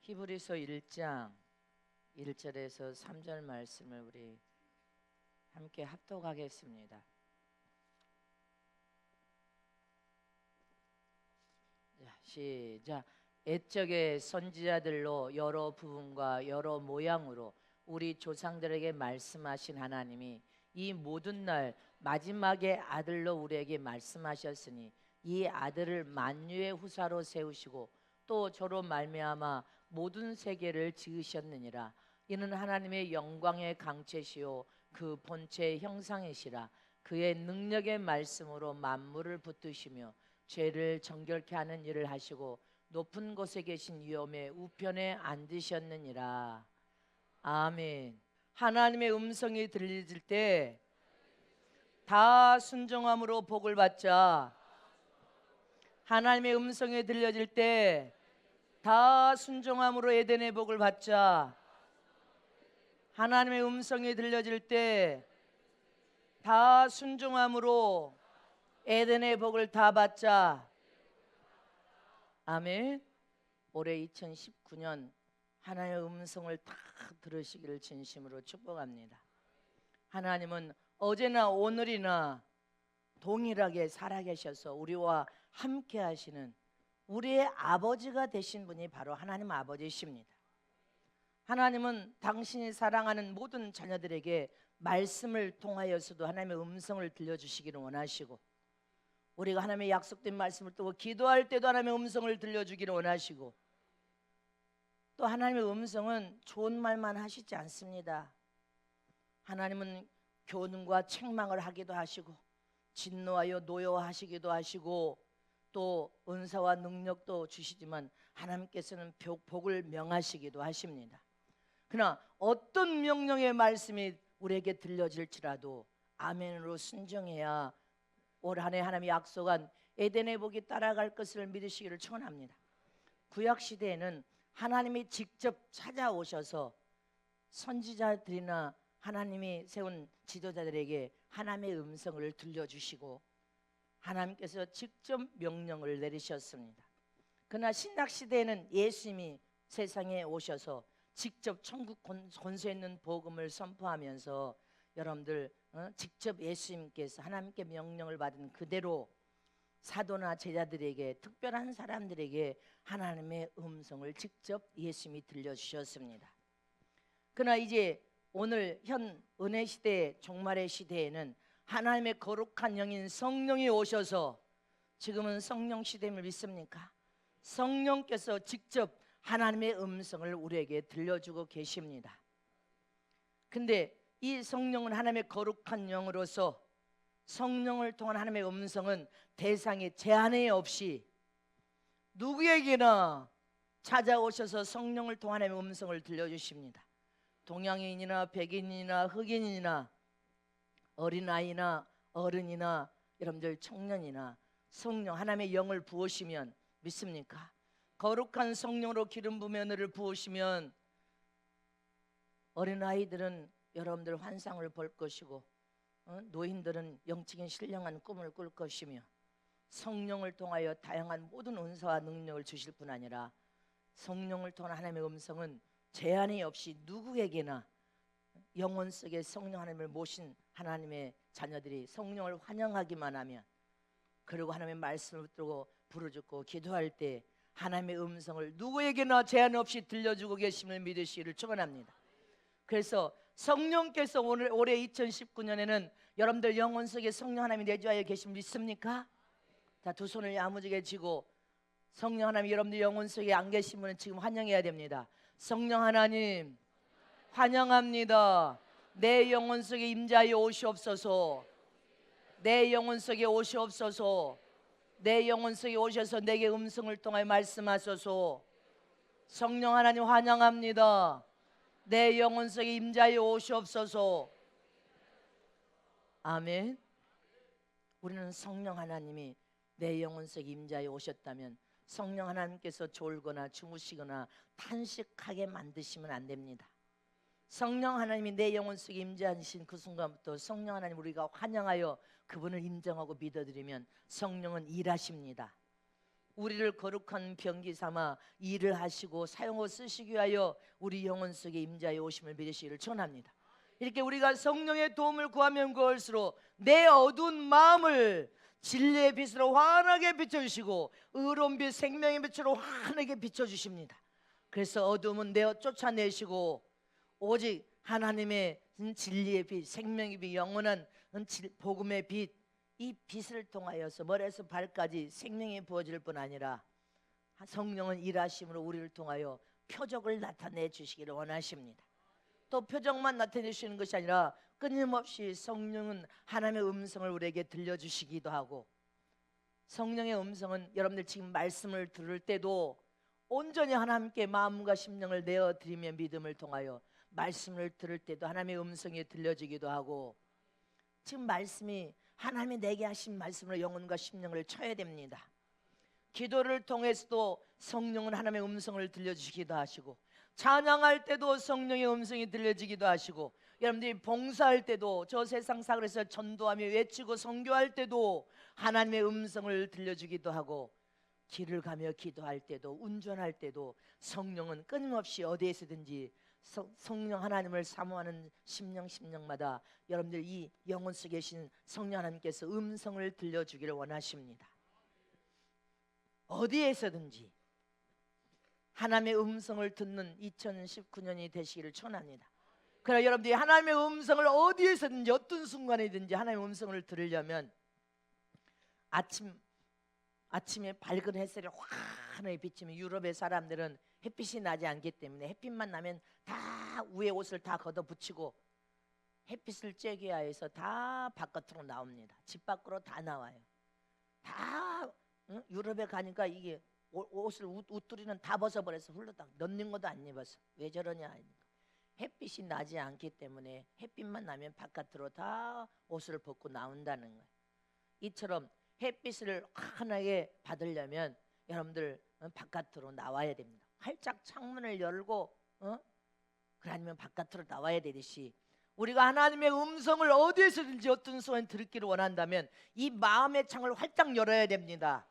히브리서 1장 1절에서 3절 말씀을 우리 함께 합독하겠습니다. 자, 시작. 옛적의 선지자들로 여러 부분과 여러 모양으로 우리 조상들에게 말씀하신 하나님이 이 모든 날 마지막의 아들로 우리에게 말씀하셨으니 이 아들을 만유의 후사로 세우시고 또 저로 말미암아 모든 세계를 지으셨느니라. 이는 하나님의 영광의 강체시요 그 본체의 형상이시라. 그의 능력의 말씀으로 만물을 붙드시며 죄를 정결케 하는 일을 하시고 높은 곳에 계신 위엄의 우편에 앉으셨느니라. 아멘. 하나님의 음성이 들려질 때 다 순종함으로 복을 받자. 하나님의 음성이 들려질 때 다 순종함으로 에덴의 복을 받자. 하나님의 음성이 들려질 때 다 순종함으로 에덴의 복을 다 받자. 아멘. 올해 2019년 하나님의 음성을 다 들으시기를 진심으로 축복합니다. 하나님은 어제나 오늘이나 동일하게 살아계셔서 우리와 함께 하시는 우리의 아버지가 되신 분이 바로 하나님 아버지십니다. 하나님은 당신이 사랑하는 모든 자녀들에게 말씀을 통하여서도 하나님의 음성을 들려주시기를 원하시고, 우리가 하나님의 약속된 말씀을 듣고 기도할 때도 하나님의 음성을 들려주기를 원하시고, 또 하나님의 음성은 좋은 말만 하시지 않습니다. 하나님은 교훈과 책망을 하기도 하시고 진노하여 노여하시기도 하시고 또 은사와 능력도 주시지만 하나님께서는 복을 명하시기도 하십니다. 그러나 어떤 명령의 말씀이 우리에게 들려질지라도 아멘으로 순종해야 올 한 해 하나님이 약속한 에덴의 복이 따라갈 것을 믿으시기를 축원합니다. 구약 시대에는 하나님이 직접 찾아오셔서 선지자들이나 하나님이 세운 지도자들에게 하나님의 음성을 들려주시고 하나님께서 직접 명령을 내리셨습니다. 그러나 신약 시대에는 예수님이 세상에 오셔서 직접 천국 권세 있는 복음을 선포하면서 여러분들 직접 예수님께서 하나님께 명령을 받은 그대로 사도나 제자들에게, 특별한 사람들에게 하나님의 음성을 직접 예수님이 들려주셨습니다. 그러나 이제 오늘 현 은혜 시대, 종말의 시대에는 하나님의 거룩한 영인 성령이 오셔서, 지금은 성령 시대임을 믿습니까? 성령께서 직접 하나님의 음성을 우리에게 들려주고 계십니다. 근데 이 성령은 하나님의 거룩한 영으로서 성령을 통한 하나님의 음성은 대상에 제한이 없이 누구에게나 찾아오셔서 성령을 통한 하나님의 음성을 들려주십니다. 동양인이나 백인이나 흑인이나 어린아이나 어른이나 여러분들 청년이나 성령 하나님의 영을 부으시면, 믿습니까? 거룩한 성령으로 기름 부음의 은혜를 부으시면 어린아이들은 여러분들 환상을 볼 것이고 노인들은 영적인 신령한 꿈을 꿀 것이며, 성령을 통하여 다양한 모든 은사와 능력을 주실 뿐 아니라 성령을 통한 하나님의 음성은 제한이 없이 누구에게나 영혼 속에 성령 하나님을 모신 하나님의 자녀들이 성령을 환영하기만 하면, 그리고 하나님의 말씀을 듣고 부르짖고 기도할 때 하나님의 음성을 누구에게나 제한 없이 들려주고 계심을 믿으시기를 축원합니다. 그래서 성령께서 올해 2019년에는 여러분들 영혼 속에 성령 하나님이 내주하여 계심 믿습니까? 자, 두 손을 야무지게 쥐고 성령 하나님 여러분들 영혼 속에 안 계신 분은 지금 환영해야 됩니다. 성령 하나님 환영합니다. 내 영혼 속에 임자하여 오시옵소서. 내 영혼 속에 오시옵소서. 내 영혼 속에 오셔서 내게 음성을 통하여 말씀하소서. 성령 하나님 환영합니다. 내 영혼 속에 임자하여 오시옵소서. 아멘. 우리는 성령 하나님이 내 영혼 속에 임자하여 오셨다면 성령 하나님께서 졸거나 주무시거나 탄식하게 만드시면 안 됩니다. 성령 하나님이 내 영혼 속에 임재하신 그 순간부터 성령 하나님 우리가 환영하여 그분을 인정하고 믿어드리면 성령은 일하십니다. 우리를 거룩한 병기 삼아 일을 하시고 사용하고 쓰시기 위하여 우리 영혼 속에 임자의 오심을 믿으시기를 전합니다. 이렇게 우리가 성령의 도움을 구하면 구할수록 내 어두운 마음을 진리의 빛으로 환하게 비춰주시고 의로운 빛 생명의 빛으로 환하게 비춰주십니다. 그래서 어두움은 내어 쫓아내시고 오직 하나님의 진리의 빛, 생명의 빛, 영원한 복음의 빛, 이 빛을 통하여서 머리에서 발까지 생명이 부어질 뿐 아니라 성령은 일하심으로 우리를 통하여 표적을 나타내 주시기를 원하십니다. 또 표적만 나타내 주시는 것이 아니라 끊임없이 성령은 하나님의 음성을 우리에게 들려주시기도 하고, 성령의 음성은 여러분들 지금 말씀을 들을 때도 온전히 하나님께 마음과 심령을 내어드리며 믿음을 통하여 말씀을 들을 때도 하나님의 음성이 들려지기도 하고, 지금 말씀이 하나님이 내게 하신 말씀으로 영혼과 심령을 쳐야 됩니다. 기도를 통해서도 성령은 하나님의 음성을 들려주시기도 하시고, 찬양할 때도 성령의 음성이 들려지기도 하시고, 여러분들이 봉사할 때도 저 세상 사역에서 전도하며 외치고 선교할 때도 하나님의 음성을 들려주기도 하고, 길을 가며 기도할 때도 운전할 때도 성령은 끊임없이 어디에서든지 성령 하나님을 사모하는 심령마다 여러분들 이 영혼 속에 계신 성령 하나님께서 음성을 들려주기를 원하십니다. 어디에서든지 하나님의 음성을 듣는 2019년이 되시기를 축원합니다. 그러나 여러분들이 하나님의 음성을 어디에서든지 어떤 순간이든지 하나님의 음성을 들으려면 아침에 밝은 햇살이 환하게 비치면, 유럽의 사람들은 햇빛이 나지 않기 때문에 햇빛만 나면 다 위에 옷을 다 걷어붙이고 햇빛을 쬐게 해서 다 바깥으로 나옵니다. 집 밖으로 다 나와요. 다 유럽에 가니까 이게 옷을 웃두리는 다 벗어버려서 훌러덩 넣는 것도 안 입어서 왜 저러냐, 햇빛이 나지 않기 때문에 햇빛만 나면 바깥으로 다 옷을 벗고 나온다는 거예요. 이처럼 햇빛을 환하게 받으려면 여러분들 바깥으로 나와야 됩니다. 활짝 창문을 열고 그러면 바깥으로 나와야 되듯이, 우리가 하나님의 음성을 어디에서든지 어떤 순간 듣기를 원한다면 이 마음의 창을 활짝 열어야 됩니다.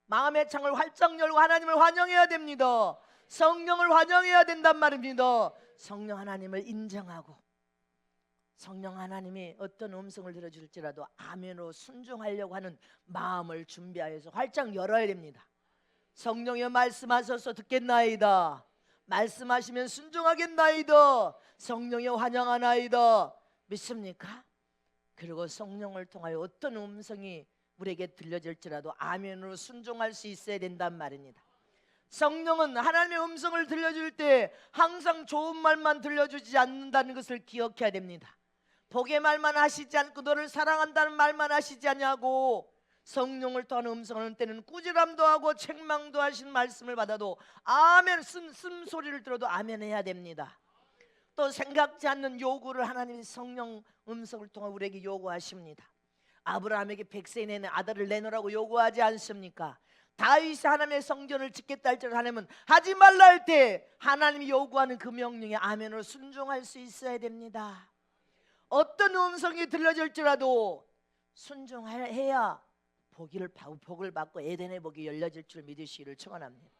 마음의 창을 활짝 열고 하나님을 환영해야 됩니다. 성령을 환영해야 된단 말입니다. 성령 하나님을 인정하고 성령 하나님이 어떤 음성을 들어줄지라도 아멘으로 순종하려고 하는 마음을 준비하여서 활짝 열어야 됩니다. 성령여 말씀하셔서 듣겠나이다. 말씀하시면 순종하겠나이다. 성령여 환영하나이다. 믿습니까? 그리고 성령을 통하여 어떤 음성이 우리에게 들려질지라도 아멘으로 순종할 수 있어야 된단 말입니다. 성령은 하나님의 음성을 들려줄 때 항상 좋은 말만 들려주지 않는다는 것을 기억해야 됩니다. 복의 말만 하시지 않고 너를 사랑한다는 말만 하시지 않냐고, 성령을 통한 음성을 하는 때는 꾸지람도 하고 책망도 하신 말씀을 받아도 아멘, 쓴소리를 들어도 아멘 해야 됩니다. 또 생각지 않는 요구를 하나님의 성령 음성을 통해 우리에게 요구하십니다. 아브라함에게 100세 내내 아들을 내놓으라고 요구하지 않습니까? 다윗이 하나님의 성전을 짓겠다 할지라도 하나님은 하지 말라 할 때 하나님이 요구하는 그 명령에 아멘으로 순종할 수 있어야 됩니다. 어떤 음성이 들려질지라도 순종해야 복을 받고 에덴의 복이 열려질 줄 믿으시기를 축원합니다.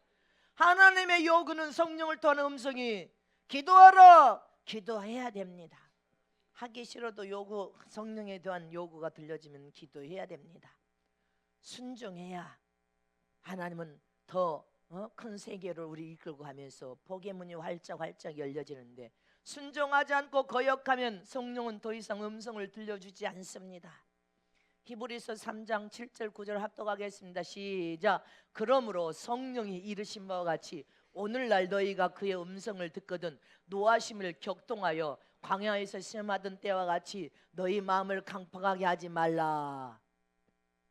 하나님의 요구는 성령을 통한 음성이 기도하라, 기도해야 됩니다. 하기 싫어도 성령에 대한 요구가 들려지면 기도해야 됩니다. 순종해야 하나님은 더 큰 세계를 우리 이끌고 가면서 복의 문이 활짝 열려지는데, 순종하지 않고 거역하면 성령은 더 이상 음성을 들려주지 않습니다. 히브리서 3장 7절 9절 합독하겠습니다. 시작. 그러므로 성령이 이르신 바와 같이 오늘날 너희가 그의 음성을 듣거든 노하심을 격동하여 광야에서 시험하던 때와 같이 너희 마음을 강팍하게 하지 말라.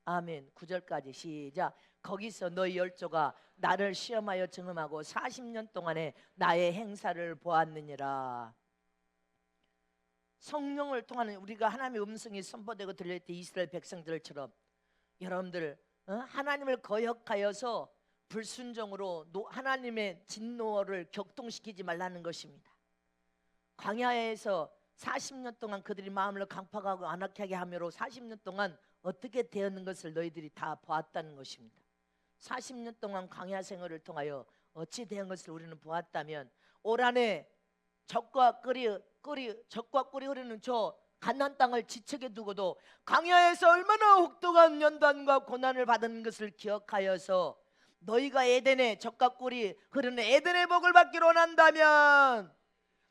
아멘. 9절까지 시작. 거기서 너희 열조가 나를 시험하여 증험하고 40년 동안에 나의 행사를 보았느니라. 성령을 통하는 우리가 하나님의 음성이 선포되고 들릴 때 이스라엘 백성들처럼 여러분들 하나님을 거역하여서 불순종으로 하나님의 진노를 격동시키지 말라는 것입니다. 광야에서 40년 동안 그들이 마음을 강팍하고 안악하게 하므로 40년 동안 어떻게 되었는 것을 너희들이 다 보았다는 것입니다. 40년 동안 광야 생활을 통하여 어찌 된 것을 우리는 보았다면, 올 한해 적과 꿀이 흐르는 저 가나안 땅을 지척에 두고도 광야에서 얼마나 혹독한 연단과 고난을 받은 것을 기억하여서 너희가 에덴에 적과 꿀이 흐르는 에덴의 복을 받기로 원한다면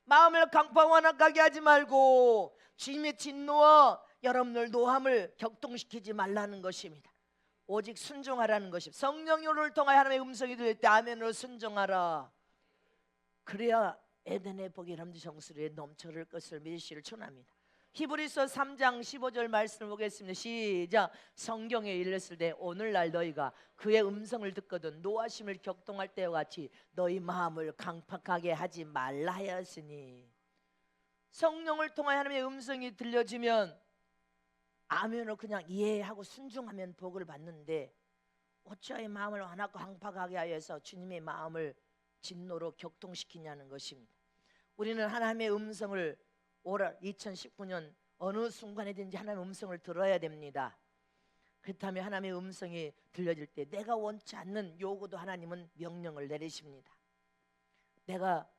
마음을 강팍완악하게 하지 말고 주님의 진노와 여러분들 노함을 격동시키지 말라는 것입니다. 오직 순종하라는 것입니다. 성령을 통하여 하나님의 음성이 들릴 때 아멘으로 순종하라. 그래야 에덴의 복이 여러분들 정수리에 넘쳐를 것을 믿으시기를 축원합니다. 히브리서 3장 15절 말씀을 보겠습니다. 시작. 성경에 일렀을 때 오늘날 너희가 그의 음성을 듣거든 노하심을 격동할 때와 같이 너희 마음을 강팍하게 하지 말라 하였으니, 성령을 통하여 하나님의 음성이 들려지면 아멘으로 그냥 이해하고 순종하면 복을 받는데, 어찌하여 마음을 완악하고 강팍하게 하여서 주님의 마음을 진노로 격동시키냐는 것입니다. 우리는 하나님의 음성을 올 2019년 어느 순간에든지 하나님의 음성을 들어야 됩니다. 그렇다면 하나님의 음성이 들려질 때 내가 원치 않는 요구도 하나님은 명령을 내리십니다. 내가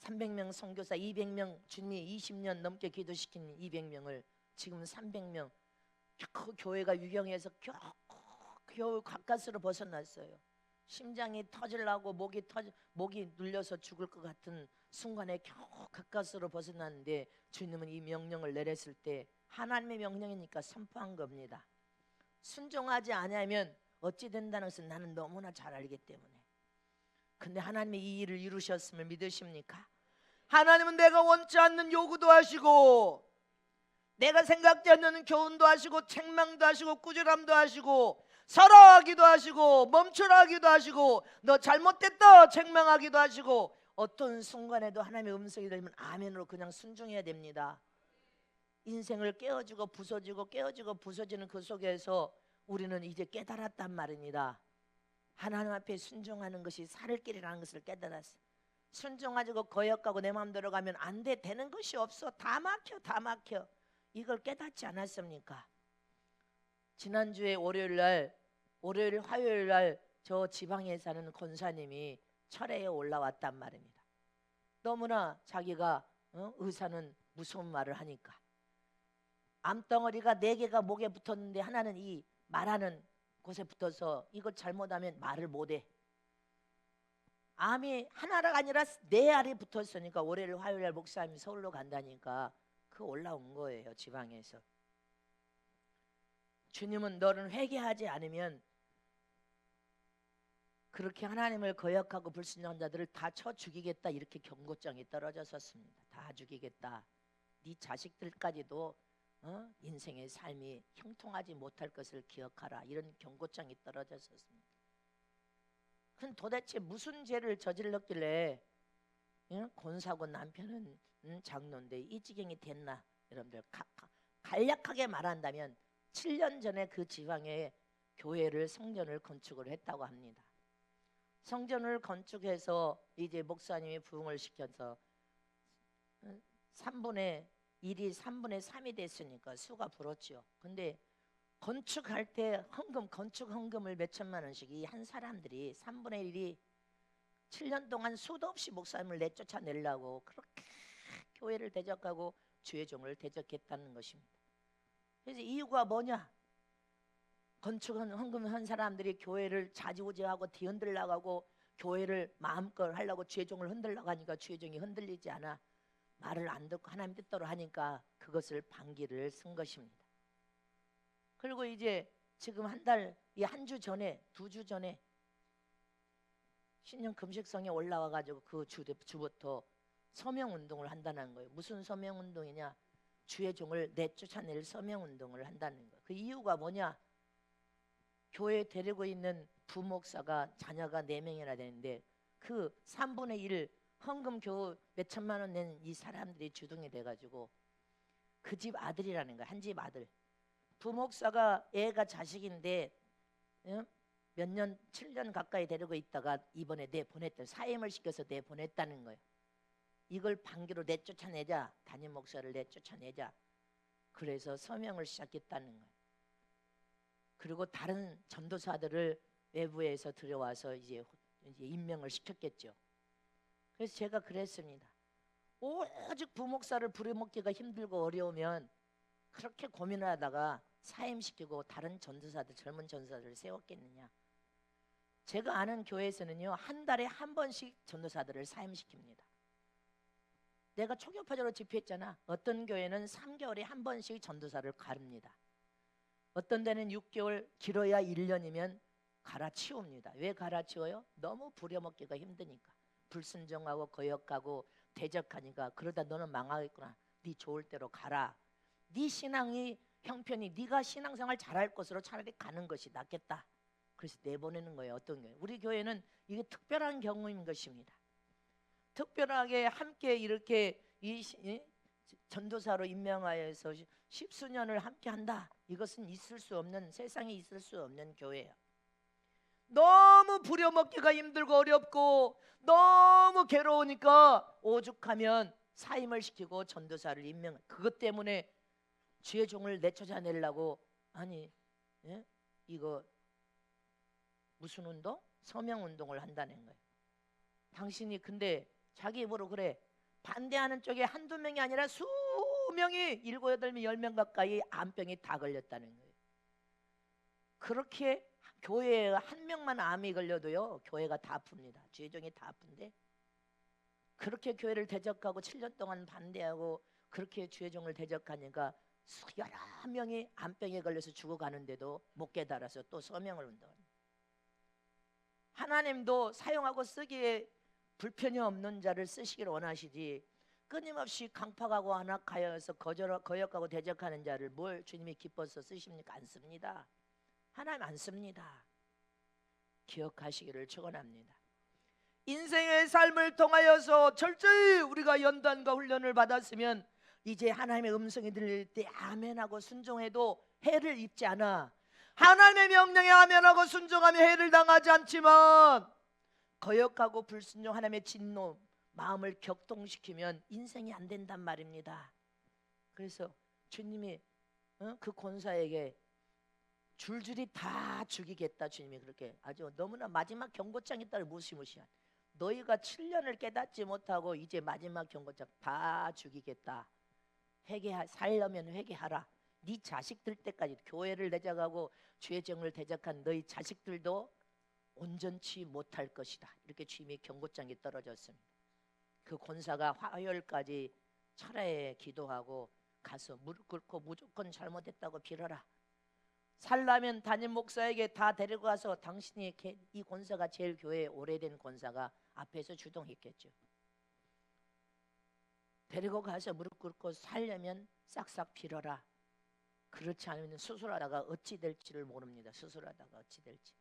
300명 선교사 200명 주님이 20년 넘게 기도시킨 200명을 지금 300명 그 교회가 유경해서 겨우 가까스로 벗어났어요. 심장이 터질라고 목이 눌려서 죽을 것 같은 순간에 겨우 가까스로 벗어났는데, 주님은 이 명령을 내렸을 때 하나님의 명령이니까 선포한 겁니다. 순종하지 않으면 어찌 된다는 것은 나는 너무나 잘 알기 때문에. 근데 하나님이 이 일을 이루셨음을 믿으십니까? 하나님은 내가 원치 않는 요구도 하시고 내가 생각지 않는 교훈도 하시고 책망도 하시고 꾸지람도 하시고 설하기도 하시고 멈추라기도 하시고 너 잘못됐다 책망하기도 하시고, 어떤 순간에도 하나님의 음성이 들리면 아멘으로 그냥 순종해야 됩니다. 인생을 깨어지고 부서지고 깨어지고 부서지는 그 속에서 우리는 이제 깨달았단 말입니다. 하나님 앞에 순종하는 것이 살 길이라는 것을 깨달았어. 순종하고 거역하고 내 마음대로 가면 안 돼. 되는 것이 없어. 다 막혀. 이걸 깨닫지 않았습니까? 지난주에 화요일 날 저 지방에 사는 권사님이 철회에 올라왔단 말입니다. 너무나 자기가 의사는 무서운 말을 하니까 암덩어리가 4개가 목에 붙었는데 하나는 이 말하는 곳에 붙어서 이걸 잘못하면 말을 못해. 암이 하나가 아니라 4알이 붙었으니까 월요일 화요일 날 목사님이 서울로 간다니까 그 올라온 거예요. 지방에서. 주님은 너는 회개하지 않으면 그렇게 하나님을 거역하고 불순종한 자들을 다 쳐 죽이겠다, 이렇게 경고장이 떨어졌었습니다. 다 죽이겠다. 네 자식들까지도 인생의 삶이 형통하지 못할 것을 기억하라, 이런 경고장이 떨어졌었습니다. 그럼 도대체 무슨 죄를 저질렀길래 권사고 남편은 장로인데 이 지경이 됐나? 여러분들 간략하게 말한다면 7년 전에 그 지방에 교회를 성전을 건축을 했다고 합니다. 성전을 건축해서 이제 목사님이 부흥을 시켜서 3분의 1이 3분의 3이 됐으니까 수가 불었죠. 근데 건축할 때 건축 헌금을 몇 천만 원씩 이 한 사람들이 3분의 1이 7년 동안 수도 없이 목사님을 내쫓아내려고 그렇게 교회를 대적하고 주의 종을 대적했다는 것입니다. 그래서 이유가 뭐냐? 건축한 헌금한 사람들이 교회를 좌지우지하고 뒤흔들려고 하고 교회를 마음껏 하려고 주의 종을 흔들려고 하니까 주의 종이 흔들리지 않아 말을 안 듣고 하나님 뜻대로 하니까 그것을 반기를 쓴 것입니다. 그리고 이제 지금 한 주 전에 2주 전에 신령 금식성에 올라와가지고 그 주부터 서명운동을 한다는 거예요. 무슨 서명운동이냐? 주의 종을 내쫓아낼 서명운동을 한다는 거예요. 그 이유가 뭐냐? 교회에 데리고 있는 부목사가 자녀가 4명이나 되는데 그 3분의 1 헌금 겨우 몇 천만 원 낸 이 사람들이 주동이 돼가지고 그 집 아들이라는 거야. 한 집 아들. 부목사가 애가 자식인데 몇 년 7년 가까이 데리고 있다가 이번에 내보냈다. 사임을 시켜서 내보냈다는 거예요. 이걸 반기로 내쫓아내자. 담임 목사를 내쫓아내자. 그래서 서명을 시작했다는 거예요. 그리고 다른 전도사들을 외부에서 들여와서 이제 임명을 시켰겠죠. 그래서 제가 그랬습니다. 오직 부목사를 부려먹기가 힘들고 어려우면 그렇게 고민하다가 사임시키고 다른 전도사들, 젊은 전도사들을 세웠겠느냐. 제가 아는 교회에서는요, 한 달에 한 번씩 전도사들을 사임시킵니다. 내가 초교파적으로 집회했잖아. 어떤 교회는 3개월에 한 번씩 전도사를 가릅니다. 어떤 데는 6개월, 길어야 1년이면 갈아치웁니다. 왜 갈아치워요? 너무 부려먹기가 힘드니까. 불순종하고 거역하고 대적하니까. 그러다 너는 망하겠구나. 네 좋을 대로 가라. 네 신앙이 형편이 네가 신앙생활 잘할 것으로 차라리 가는 것이 낫겠다. 그래서 내보내는 거예요. 어떤 거예요? 우리 교회는 이게 특별한 경우인 것입니다. 특별하게 함께 이렇게 전도사로 임명하여서 십수년을 함께 한다. 이것은 있을 수 없는, 세상에 있을 수 없는 교회예요. 너무 부려먹기가 힘들고 어렵고 너무 괴로우니까 오죽하면 사임을 시키고 전도사를 임명. 그것 때문에 주의 종을 내쫓아내려고 아니 이거 무슨 운동? 서명운동을 한다는 거예요. 당신이 근데 자기 입으로 그래. 반대하는 쪽에 한두 명이 아니라 수명이 7, 8명, 10명 가까이 암병이 다 걸렸다는 거예요. 그렇게 교회에 한 명만 암이 걸려도요, 교회가 다 아픕니다. 주의 종이 다 아픈데 그렇게 교회를 대적하고 7년 동안 반대하고 그렇게 주의 종을 대적하니까 여러 명이 암병에 걸려서 죽어가는데도 못 깨달아서 또 서명을 운동합니다. 하나님도 사용하고 쓰기에 불편이 없는 자를 쓰시기를 원하시지 끊임없이 강팍하고 완악하여서 거역하고 대적하는 자를 뭘 주님이 기뻐서 쓰십니까? 안 씁니다. 하나님 안 씁니다. 기억하시기를 축원합니다. 인생의 삶을 통하여서 철저히 우리가 연단과 훈련을 받았으면 이제 하나님의 음성이 들릴 때 아멘하고 순종해도 해를 입지 않아. 하나님의 명령에 아멘하고 순종하며 해를 당하지 않지만 거역하고 불순종, 하나님의 진노, 마음을 격동시키면 인생이 안 된단 말입니다. 그래서 주님이 그 권사에게 줄줄이 다 죽이겠다. 주님이 그렇게 아주 너무나 마지막 경고장에 따라 무시무시한, 너희가 7년을 깨닫지 못하고 이제 마지막 경고장 다 죽이겠다. 살려면 회개하라. 네 자식들 때까지 교회를 대적하고 주의 정을 대적한 너희 자식들도 온전치 못할 것이다. 이렇게 주님의 경고장이 떨어졌습니다. 그 권사가 화요일까지 철야에 기도하고 가서 무릎 꿇고 무조건 잘못했다고 빌어라. 살라면 담임 목사에게 다 데리고 가서 당신이 이 권사가 제일 교회에 오래된 권사가 앞에서 주동했겠죠. 데리고 가서 무릎 꿇고 살려면 싹싹 빌어라. 그렇지 않으면 수술하다가 어찌 될지를 모릅니다. 수술하다가 어찌 될지.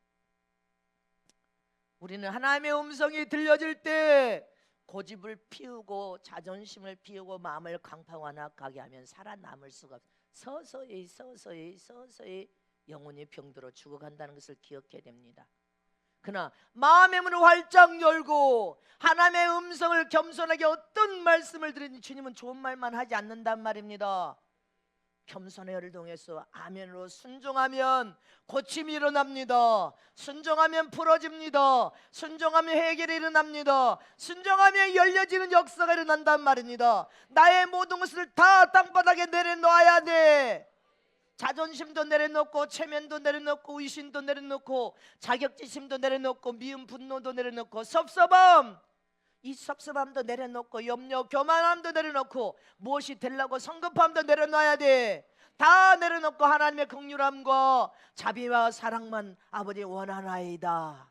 우리는 하나님의 음성이 들려질 때 고집을 피우고 자존심을 피우고 마음을 강팍완악하게 하면 살아남을 수가 없어요. 서서히 영혼이 병들어 죽어간다는 것을 기억해야 됩니다. 그러나 마음의 문을 활짝 열고 하나님의 음성을 겸손하게 어떤 말씀을 들으니 주님은 좋은 말만 하지 않는단 말입니다. 겸손의 열을 통해서 아멘으로 순종하면 고침이 일어납니다. 순종하면 풀어집니다. 순종하면 해결이 일어납니다. 순종하면 열려지는 역사가 일어난단 말입니다. 나의 모든 것을 다 땅바닥에 내려놓아야 돼. 자존심도 내려놓고 체면도 내려놓고 의심도 내려놓고 자격지심도 내려놓고 미움 분노도 내려놓고 섭섭함, 이 섭섭함도 내려놓고 염려 교만함도 내려놓고 무엇이 되려고 성급함도 내려놔야 돼. 다 내려놓고 하나님의 긍휼함과 자비와 사랑만 아버지 원하나이다.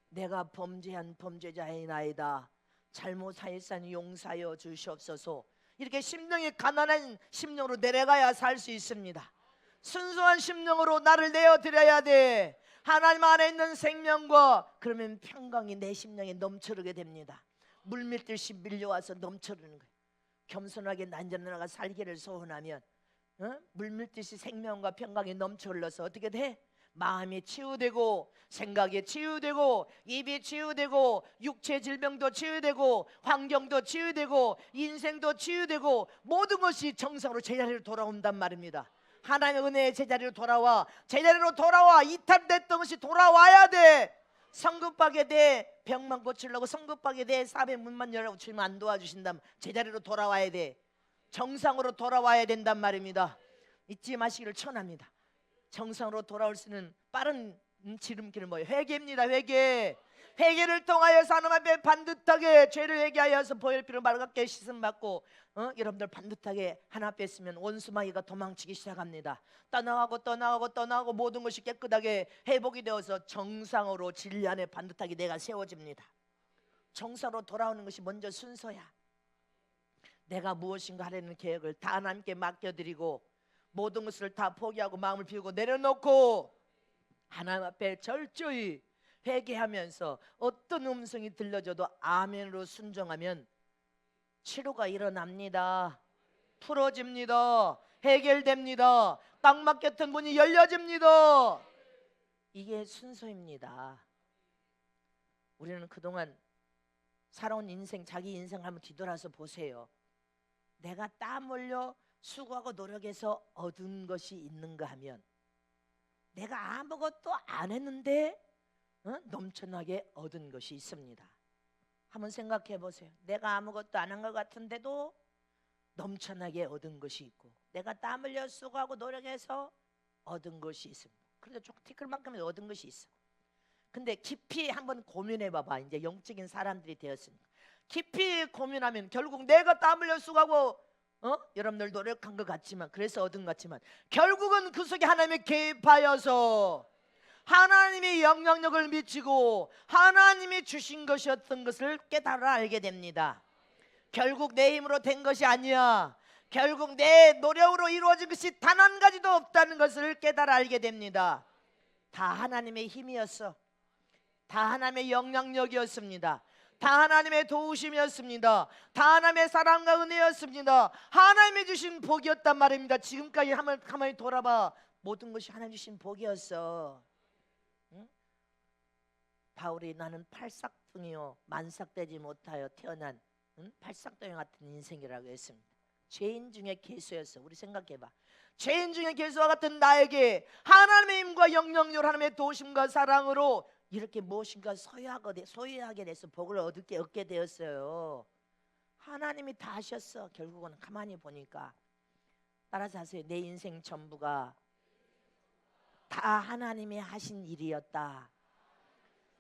내가 범죄한 범죄자이나이다. 잘못하였사니 용서하여 주시옵소서. 이렇게 심령이 가난한 심령으로 내려가야 살 수 있습니다. 순수한 심령으로 나를 내어드려야 돼. 하나님 안에 있는 생명과, 그러면 평강이 내 심령에 넘쳐르게 됩니다. 물밀듯이 밀려와서 넘쳐르는 거예요. 겸손하게 난전나가 살기를 소원하면 물밀듯이 생명과 평강이 넘쳐흘러서 어떻게 돼? 마음이 치유되고 생각이 치유되고 입이 치유되고 육체 질병도 치유되고 환경도 치유되고 인생도 치유되고 모든 것이 정상으로 제자리로 돌아온단 말입니다. 하나님의 은혜의 제자리로 돌아와. 제자리로 돌아와. 이탈됐던 것이 돌아와야 돼. 성급하게 돼. 병만 고치려고 성급하게 돼. 사업의 문만 열라고 주님 안 도와주신다면 제자리로 돌아와야 돼. 정상으로 돌아와야 된단 말입니다. 잊지 마시기를 청합니다. 정상으로 돌아올 수 있는 빠른 지름길은 뭐예요? 회개입니다. 회개를 통하여 하나님 앞에 반듯하게 죄를 회개하여서 보혈 피로 맑게 씻음 받고 여러분들 반듯하게 하나님 앞에 있으면 원수마귀가 도망치기 시작합니다. 떠나가고 모든 것이 깨끗하게 회복이 되어서 정상으로 진리 안에 반듯하게 내가 세워집니다. 정상으로 돌아오는 것이 먼저 순서야. 내가 무엇인가 하려는 계획을 다 하나님께 맡겨드리고 모든 것을 다 포기하고 마음을 비우고 내려놓고 하나님 앞에 철저히 회개하면서 어떤 음성이 들려줘도 아멘으로 순종하면 치료가 일어납니다. 풀어집니다. 해결됩니다. 딱 막혔던 문이 열려집니다. 이게 순서입니다. 우리는 그동안 살아온 인생, 자기 인생 한번 뒤돌아서 보세요. 내가 땀 흘려 수고하고 노력해서 얻은 것이 있는가 하면 내가 아무것도 안 했는데 넘쳐나게 얻은 것이 있습니다. 한번 생각해 보세요. 내가 아무것도 안 한 것 같은데도 넘쳐나게 얻은 것이 있고 내가 땀 흘려 수고하고 노력해서 얻은 것이 있습니다. 그래도 조금 티끌만큼은 얻은 것이 있어. 근데 깊이 한번 고민해 봐봐. 이제 영적인 사람들이 되었으니까 깊이 고민하면 결국 내가 땀 흘려 수고하고 여러분들 노력한 것 같지만 그래서 얻은 것 같지만 결국은 그 속에 하나님이 개입하여서 하나님이 영향력을 미치고 하나님이 주신 것이었던 것을 깨달아 알게 됩니다. 결국 내 힘으로 된 것이 아니야. 결국 내 노력으로 이루어진 것이 단 한 가지도 없다는 것을 깨달아 알게 됩니다. 다 하나님의 힘이었어. 다 하나님의 영향력이었습니다. 다 하나님의 도우심이었습니다. 다 하나님의 사랑과 은혜였습니다. 하나님이 주신 복이었단 말입니다. 지금까지 가만히 돌아봐. 모든 것이 하나님 주신 복이었어. 응? 바울이 나는 팔싹둥이요 만삭되지 못하여 태어난 팔싹둥이 같은 인생이라고 했습니다. 죄인 중에 개수였어. 우리 생각해봐. 죄인 중에 개수와 같은 나에게 하나님의 힘과 영향력, 하나님의 도우심과 사랑으로 이렇게 무엇인가 소유하게 돼서 복을 얻게 되었어요. 하나님이 다 하셨어. 결국은 가만히 보니까 따라서 하세요. 내 인생 전부가 다 하나님이 하신 일이었다.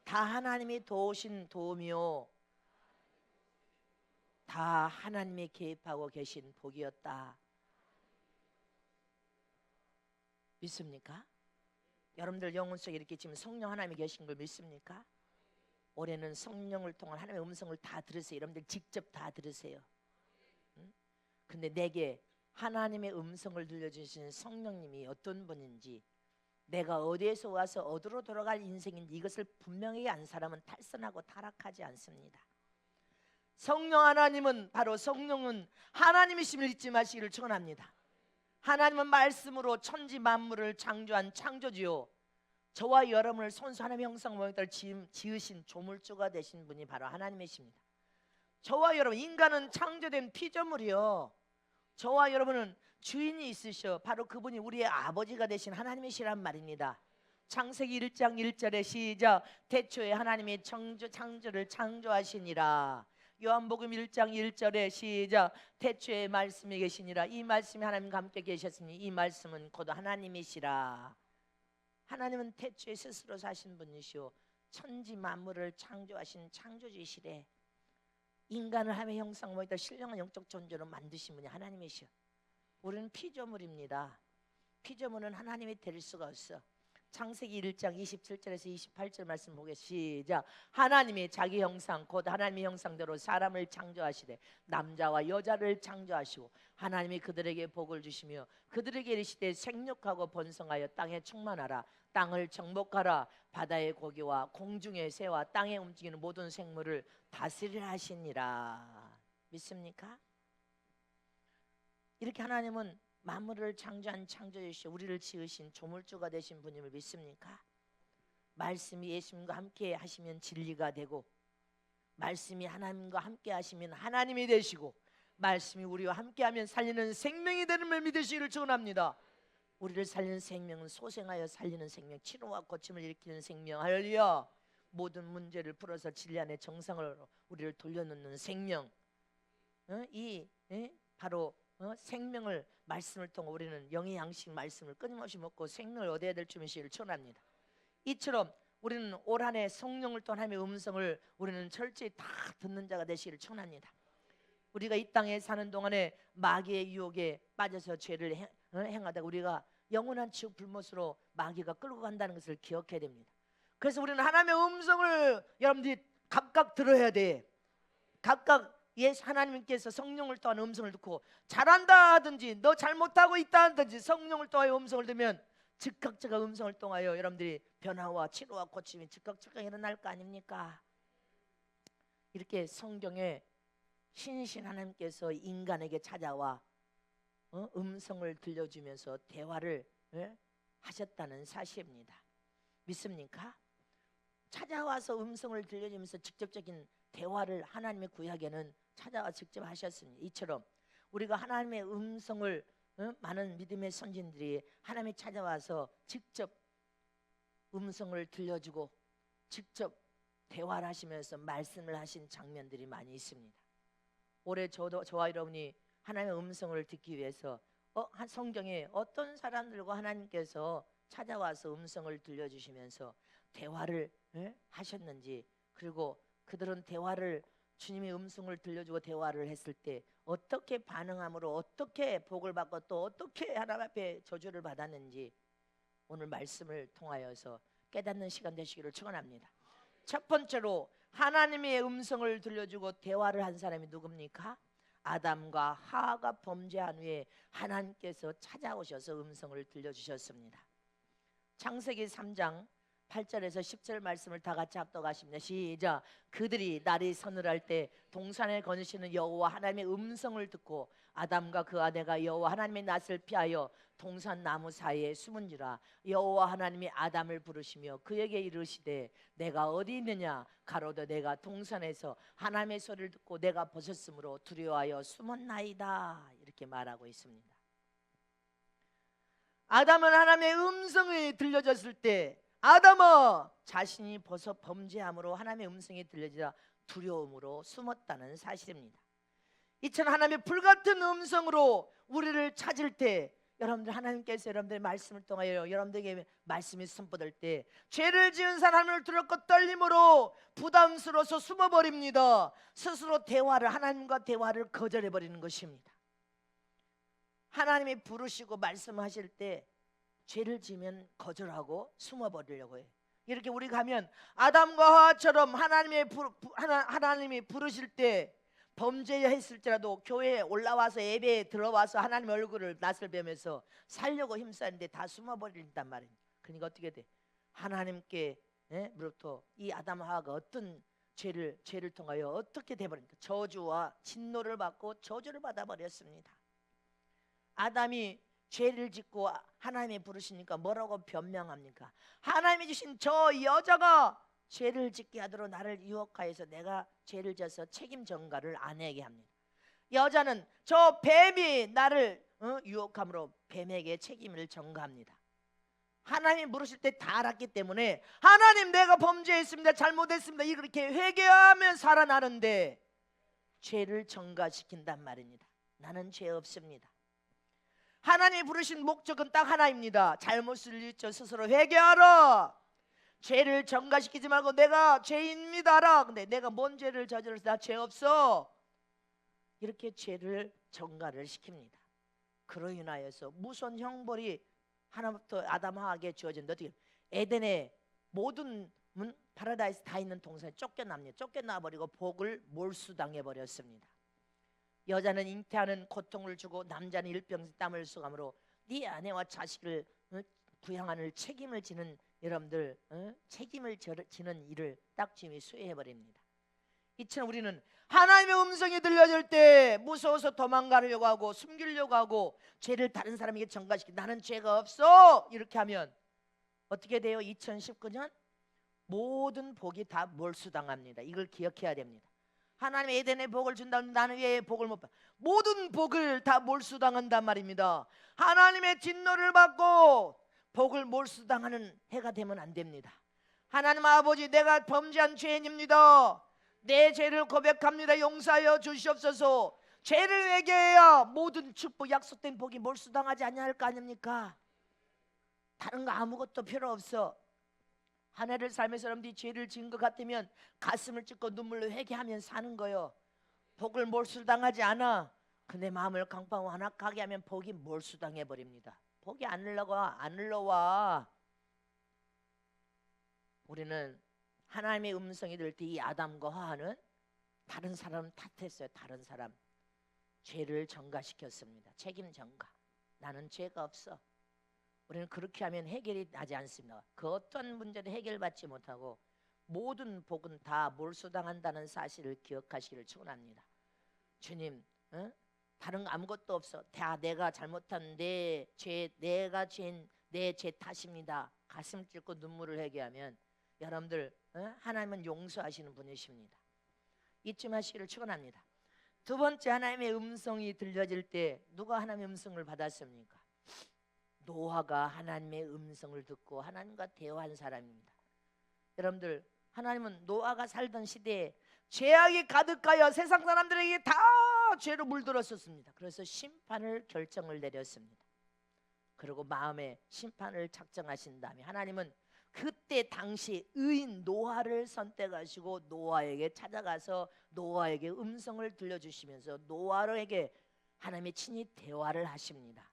다 하나님이 도우신 도움이요 다 하나님이 개입하고 계신 복이었다. 믿습니까? 여러분들 영혼 속에 이렇게 지금 성령 하나님이 계신 걸 믿습니까? 올해는 성령을 통한 하나님의 음성을 다 들으세요. 여러분들 직접 다 들으세요. 근데 내게 하나님의 음성을 들려주시는 성령님이 어떤 분인지, 내가 어디에서 와서 어디로 돌아갈 인생인지 이것을 분명히 안 사람은 탈선하고 타락하지 않습니다. 성령 하나님은 바로 성령은 하나님이심을 잊지 마시기를 축원합니다. 하나님은 말씀으로 천지 만물을 창조한 창조주요 저와 여러분을 손수 하나님의 형상 모양대로 지으신 조물주가 되신 분이 바로 하나님이십니다. 저와 여러분, 인간은 창조된 피조물이요 저와 여러분은 주인이 있으셔. 바로 그분이 우리의 아버지가 되신 하나님이시란 말입니다. 창세기 1장 1절에 시작. 태초에 하나님이 창조를 창조하시니라. 요한복음 1장 1절에 시작. 태초에 말씀이 계시니라. 이 말씀이 하나님과 함께 계셨으니 이 말씀은 곧 하나님이시라. 하나님은 태초에 스스로 사신 분이시오. 천지 만물을 창조하신 창조주이시래. 인간을 하나님의 형상 모양대로 신령한 영적 존재로 만드신 분이 하나님이시오. 우리는 피조물입니다. 피조물은 하나님이 될 수가 없어. 창세기 1장 27절에서 28절 말씀 보겠습니다. 시작. 하나님이 자기 형상 곧 하나님의 형상대로 사람을 창조하시되 남자와 여자를 창조하시고 하나님이 그들에게 복을 주시며 그들에게 이르시되 생육하고 번성하여 땅에 충만하라. 땅을 정복하라. 바다의 고기와 공중의 새와 땅에 움직이는 모든 생물을 다스리라 하시니라. 믿습니까? 이렇게 하나님은 만물을 창조한 창조주시오 우리를 지으신 조물주가 되신 분임을 믿습니까? 말씀이 예수님과 함께 하시면 진리가 되고, 말씀이 하나님과 함께 하시면 하나님이 되시고, 말씀이 우리와 함께하면 살리는 생명이 되는 걸 믿으시기를 축원합니다. 우리를 살리는 생명은 소생하여 살리는 생명, 치료와 고침을 일으키는 생명. 할렐루야. 모든 문제를 풀어서 진리 안에 정상으로 우리를 돌려놓는 생명. 바로 생명을, 말씀을 통해 우리는 영의 양식 말씀을 끊임없이 먹고 생명을 얻어야 될 주님이시를 축원합니다. 이처럼 우리는 올 한 해 성령을 통한 하나님의 음성을 우리는 철저히 다 듣는 자가 되시기를 축원합니다. 우리가 이 땅에 사는 동안에 마귀의 유혹에 빠져서 죄를 행하다가 우리가 영원한 지옥 불못으로 마귀가 끌고 간다는 것을 기억해야 됩니다. 그래서 우리는 하나님의 음성을 여러분들이 각각 들어야 돼. 각각 하나님께서 성령을 통한 음성을 듣고 잘한다 하든지 너 잘못하고 있다 하든지 성령을 통하여 음성을 들으면 즉각 음성을 통하여 여러분들이 변화와 치료와 고침이 즉각 일어날 거 아닙니까? 이렇게 성경에 신이신 하나님께서 인간에게 찾아와 음성을 들려주면서 대화를 하셨다는 사실입니다. 믿습니까? 찾아와서 음성을 들려주면서 직접적인 대화를 하나님의 구약에는 찾아와 직접 하셨습니다. 이처럼 우리가 하나님의 음성을 많은 믿음의 선진들이 하나님이 찾아와서 직접 음성을 들려주고 직접 대화를 하시면서 말씀을 하신 장면들이 많이 있습니다. 올해 저와 여러분이 하나님의 음성을 듣기 위해서 성경에 어떤 사람들과 하나님께서 찾아와서 음성을 들려주시면서 대화를 하셨는지, 그리고 그들은 대화를 주님의 음성을 들려주고 대화를 했을 때 어떻게 반응함으로 어떻게 복을 받고 또 어떻게 하나님 앞에 저주를 받았는지 오늘 말씀을 통하여서 깨닫는 시간 되시기를 축원합니다. 첫 번째로 하나님의 음성을 들려주고 대화를 한 사람이 누굽니까? 아담과 하와가 범죄한 후에 하나님께서 찾아오셔서 음성을 들려주셨습니다. 창세기 3장 8절에서 10절 말씀을 다 같이 합독하십니다. 시작. 그들이 날이 서늘할 때 동산에 거니시는 여호와 하나님의 음성을 듣고 아담과 그 아내가 여호와 하나님의 낯을 피하여 동산 나무 사이에 숨은지라. 여호와 하나님이 아담을 부르시며 그에게 이르시되 내가 어디 있느냐? 가로되 내가 동산에서 하나님의 소리를 듣고 내가 벗었으므로 두려워하여 숨었나이다. 이렇게 말하고 있습니다. 아담은 하나님의 음성이 들려졌을 때 아담은 자신이 벗어 범죄함으로 하나님의 음성이 들려지자 두려움으로 숨었다는 사실입니다. 이처럼 하나님의 불같은 음성으로 우리를 찾을 때 여러분들, 하나님께서 여러분들의 말씀을 통하여 여러분들에게 말씀이 선포될 때 죄를 지은 사람을 두렵고 떨림으로 부담스러워서 숨어버립니다. 스스로 하나님과 대화를 거절해버리는 것입니다. 하나님이 부르시고 말씀하실 때 죄를 지으면 거절하고 숨어버리려고 해요. 이렇게 우리 가면 아담과 하와처럼 하나님이 부르실 때 범죄했을지라도 교회에 올라와서 예배에 들어와서 하나님의 얼굴을 낯을 뵈면서 살려고 힘쓰는데 다 숨어버린단 말입니다. 그러니까 어떻게 돼? 하나님께로부터 이 아담 하와가 어떤 죄를 통하여 어떻게 돼버립니까? 저주와 진노를 받고 저주를 받아버렸습니다. 아담이 죄를 짓고 하나님이 부르시니까 뭐라고 변명합니까? 하나님이 주신 저 여자가 죄를 짓게 하도록 나를 유혹하여서 내가 죄를 져서 책임 전가를 아내에게 합니다. 여자는 저 뱀이 나를 유혹함으로 뱀에게 책임을 전가합니다. 하나님 부르실 때 다 알았기 때문에 하나님 내가 범죄했습니다, 잘못했습니다 이렇게 회개하면 살아나는데 죄를 전가시킨단 말입니다. 나는 죄 없습니다. 하나님이 부르신 목적은 딱 하나입니다. 잘못을 일으켜 스스로 회개하라. 죄를 전가시키지 말고 내가 죄인입니다라. 근데 내가 뭔 죄를 저질러서 나 죄 없어. 이렇게 죄를 전가를 시킵니다. 그로 인하여서 무슨 형벌이 하나부터 아담 하와에게 주어진다. 어떻게 에덴의 모든 파라다이스 다 있는 동산에 쫓겨납니다. 쫓겨나버리고 복을 몰수당해 버렸습니다. 여자는 잉태하는 고통을 주고 남자는 일병 땀을 쏘감으로 네 아내와 자식을 부양하는 책임을 지는 여러분들 책임을 지는 일을 딱 주님이 수행해버립니다. 이처럼 우리는 하나님의 음성이 들려질 때 무서워서 도망가려고 하고 숨기려고 하고 죄를 다른 사람에게 전가시키고 나는 죄가 없어 이렇게 하면 어떻게 돼요? 2019년 모든 복이 다 몰수당합니다. 이걸 기억해야 됩니다. 하나님의 에덴의 복을 준다면 나는 왜 복을 못 받아? 모든 복을 다 몰수당한단 말입니다. 하나님의 진노를 받고 복을 몰수당하는 해가 되면 안 됩니다. 하나님 아버지, 내가 범죄한 죄인입니다. 내 죄를 고백합니다. 용서하여 주시옵소서. 죄를 회개해야 모든 축복, 약속된 복이 몰수당하지 아니할 거 아닙니까? 다른 거 아무것도 필요 없어. 한 해를 살면서 여러분들이 죄를 지은 것 같으면 가슴을 찢고 눈물로 회개하면 사는 거요. 복을 몰수당하지 않아. 근데 마음을 강팍 완악하게 하면 복이 몰수당해 버립니다. 복이 안 흘러와. 우리는 하나님의 음성이 들을 때 이 아담과 하와는 다른 사람 탓했어요. 다른 사람 죄를 전가시켰습니다. 책임 전가. 나는 죄가 없어. 우리는 그렇게 하면 해결이 나지 않습니다. 그 어떤 문제도 해결받지 못하고 모든 복은 다 몰수당한다는 사실을 기억하시기를 축원합니다. 주님, 다른 거 아무것도 없어. 다 내가 잘못한 내 죄, 내가 죄인 내 죄 탓입니다. 가슴 찢고 눈물을 회개하면 여러분들 하나님은 용서하시는 분이십니다. 잊지 마시기를 축원합니다. 두 번째, 하나님의 음성이 들려질 때 누가 하나님의 음성을 받았습니까? 노아가 하나님의 음성을 듣고 하나님과 대화한 사람입니다. 여러분들, 하나님은 노아가 살던 시대에 죄악이 가득하여 세상 사람들에게 다 죄로 물들었었습니다. 그래서 심판을 결정을 내렸습니다. 그리고 마음에 심판을 작정하신 다음에 하나님은 그때 당시 의인 노아를 선택하시고 노아에게 찾아가서 노아에게 음성을 들려주시면서 노아에게 하나님이 친히 대화를 하십니다.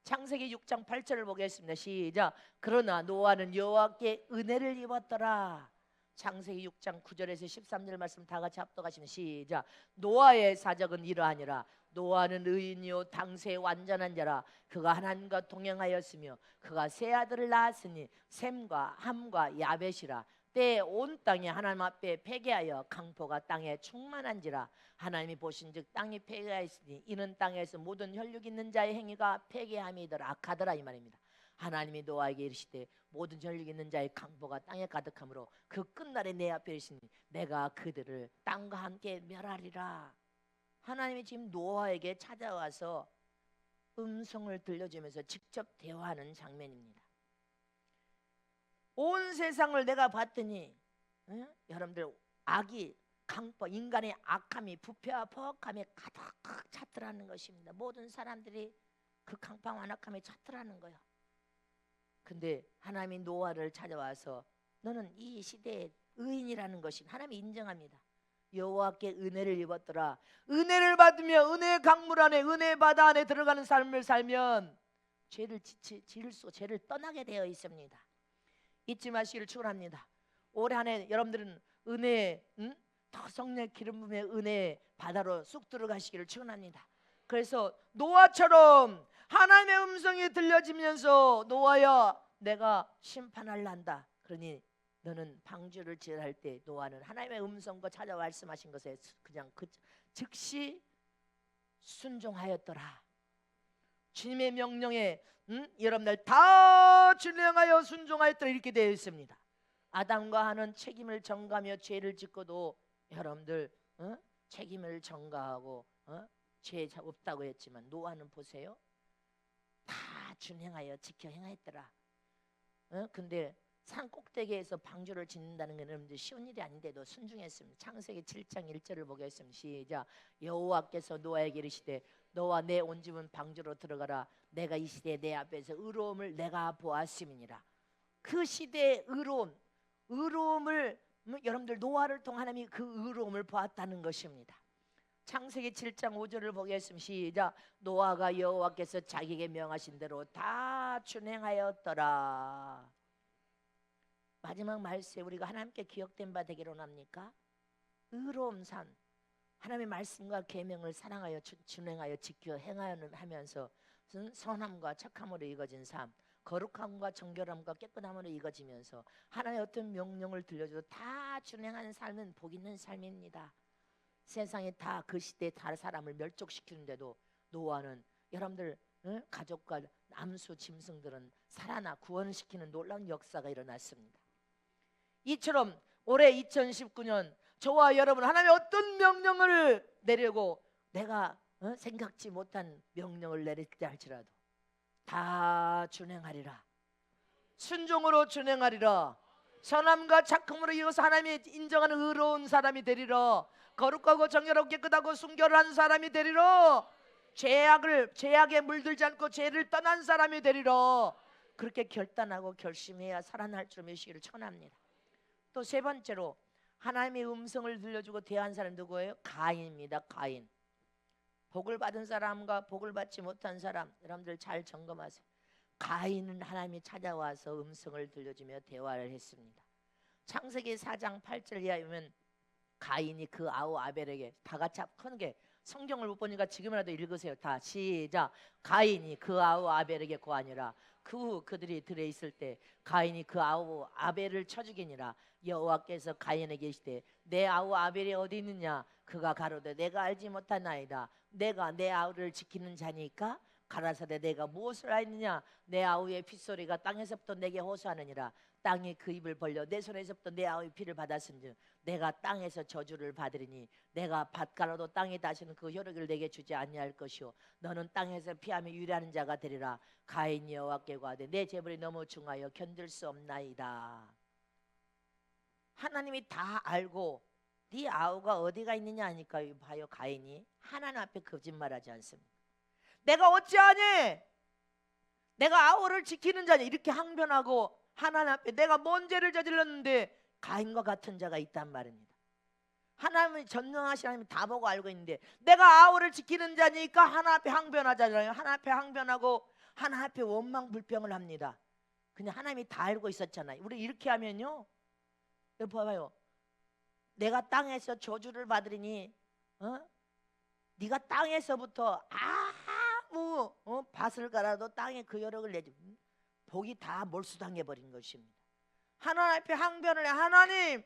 창세기 6장 8절을 보겠습니다. 시작. 그러나 노아는 여호와께 은혜를 입었더라. 창세기 6장 9절에서 13절 말씀 다 같이 합독하시면 시작. 노아의 사적은 이러하니라. 노아는 의인이요 당세에 완전한 자라. 그가 하나님과 동행하였으며 그가 세 아들을 낳았으니 셈과 함과 야벳이라. 때에 온 땅이 하나님 앞에 패게하여 강포가 땅에 충만한지라. 하나님이 보신즉 땅이 패게하였으니 이는 땅에서 모든 혈육 있는 자의 행위가 패게함이더라. 악하더라 이 말입니다. 하나님이 노아에게 이르시되 모든 혈육 있는 자의 강포가 땅에 가득하므로 그 끝날에 내 앞에 이르시니 내가 그들을 땅과 함께 멸하리라. 하나님이 지금 노아에게 찾아와서 음성을 들려주면서 직접 대화하는 장면입니다. 온 세상을 내가 봤더니 여러분들 악이 강포, 인간의 악함이 부패와 포악함에 가득 찼더라는 것입니다. 모든 사람들이 그 강팍 완악함에 찼더라는 거예요. 근데 하나님이 노아를 찾아와서 너는 이 시대의 의인이라는 것이 하나님이 인정합니다. 여호와께 은혜를 입었더라. 은혜를 받으며 은혜의 강물 안에, 은혜의 바다 안에 들어가는 삶을 살면 죄를 지을 수, 죄를 떠나게 되어 있습니다. 잊지 마시기를 축원합니다. 올해 한 해 여러분들은 은혜, 더 성령 기름 부음의 은혜 바다로 쑥 들어가시기를 축원합니다. 그래서 노아처럼 하나님의 음성이 들려지면서 노아야 내가 심판할란다. 그러니 너는 방주를 지으라 할 때 노아는 하나님의 음성과 찾아 말씀하신 것에 그냥 즉시 순종하였더라. 주님의 명령에 여러분들 다 준행하여 순종하였더라 이렇게 되어 있습니다. 아담과 하는 책임을 전가하며 죄를 짓고도 여러분들 책임을 전가하고 죄 없다고 했지만 노아는 보세요. 다 준행하여 지켜 행하였더라. 근데 산 꼭대기에서 방주를 짓는다는 건 여러분들 쉬운 일이 아닌데도 순종했습니다. 창세기 7장 1절을 보겠습니다. 시작. 여호와께서 노아에게 이르시되 너와 내 온 집은 방주로 들어가라. 내가 이 시대에 내 앞에서 의로움을 내가 보았음이니라. 그 시대의 의로움을 여러분들 노아를 통해 하나님이 그 의로움을 보았다는 것입니다. 창세기 7장 5절을 보겠습니다. 시작. 노아가 여호와께서 자기에게 명하신 대로 다 준행하였더라. 마지막 말씀에 우리가 하나님께 기억된 바 되기를 원합니까? 의로운 삶, 하나님의 말씀과 계명을 사랑하여 준행하여 지켜 행하면서 선함과 착함으로 이루어진 삶, 거룩함과 정결함과 깨끗함으로 이루어지면서 하나님의 어떤 명령을 들려줘도 다 준행하는 삶은 복 있는 삶입니다. 세상에 다 그 시대에 다른 사람을 멸족시키는데도 노아는 여러분들 가족과 암수 짐승들은 살아나 구원시키는 놀라운 역사가 일어났습니다. 이처럼 올해 2019년 저와 여러분, 하나님의 어떤 명령을 내려고 내가 생각지 못한 명령을 내릴지 할지라도 다 준행하리라. 순종으로 준행하리라. 선함과 착함으로 이어서 하나님이 인정하는 의로운 사람이 되리라. 거룩하고 정결하고 깨끗하고 순결한 사람이 되리라. 죄악에 물들지 않고 죄를 떠난 사람이 되리라. 그렇게 결단하고 결심해야 살아날 줄 믿으시기를 축원합니다. 또 세 번째로 하나님의 음성을 들려주고 대한 사람 누구예요? 가인입니다. 가인. 복을 받은 사람과 복을 받지 못한 사람, 여러분들 잘 점검하세요. 가인은 하나님이 찾아와서 음성을 들려주며 대화를 했습니다. 창세기 4장 8절 이하에 보면 가인이 그 아우 아벨에게, 다 같이 큰 게 성경을 못 보니까 지금이라도 읽으세요. 다 시작. 가인이 그 아우 아벨에게 고하니라. 그 후 그들이 들에 있을 때 가인이 그 아우 아벨을 쳐 죽이니라. 여호와께서 가인에게 이르시되 내 아우 아벨이 어디 있느냐? 그가 가로되 내가 알지 못하나이다. 내가 내 아우를 지키는 자니까? 가라사대 내가 무엇을 하였느냐? 내 아우의 핏소리가 땅에서부터 내게 호소하느니라. 땅이 그 입을 벌려 내 손에서부터 내 아우의 피를 받았은즉 내가 땅에서 저주를 받으리니 내가 밭가라도 땅에 다시는 그 효력을 내게 주지 아니할 것이요 너는 땅에서 피하며 유리하는 자가 되리라. 가인이 여호와께 고하되 내 재물이 너무 중하여 견딜 수 없나이다. 하나님이 다 알고 네 아우가 어디가 있느냐 하니까 봐요, 가인이 하나님 앞에 거짓말하지 않습니다. 내가 어찌하니? 내가 아우를 지키는 자냐? 이렇게 항변하고 하나님 앞에 내가 뭔 죄를 저질렀는데 가인과 같은 자가 있단 말입니다. 하나님이 전능하신 하나님이 다 보고 알고 있는데 내가 아우를 지키는 자니까 하나님 앞에 항변하잖아요. 하나님 앞에 항변하고 하나님 앞에 원망 불평을 합니다. 그냥 하나님이 다 알고 있었잖아요. 우리 이렇게 하면요, 여러분 봐봐요. 내가 땅에서 저주를 받으리니 네가 땅에서부터 아무 밭을 갈아도 땅에 그 여력을 내지 복이 다 몰수당해버린 것입니다. 하나님 앞에 항변을 해. 하나님,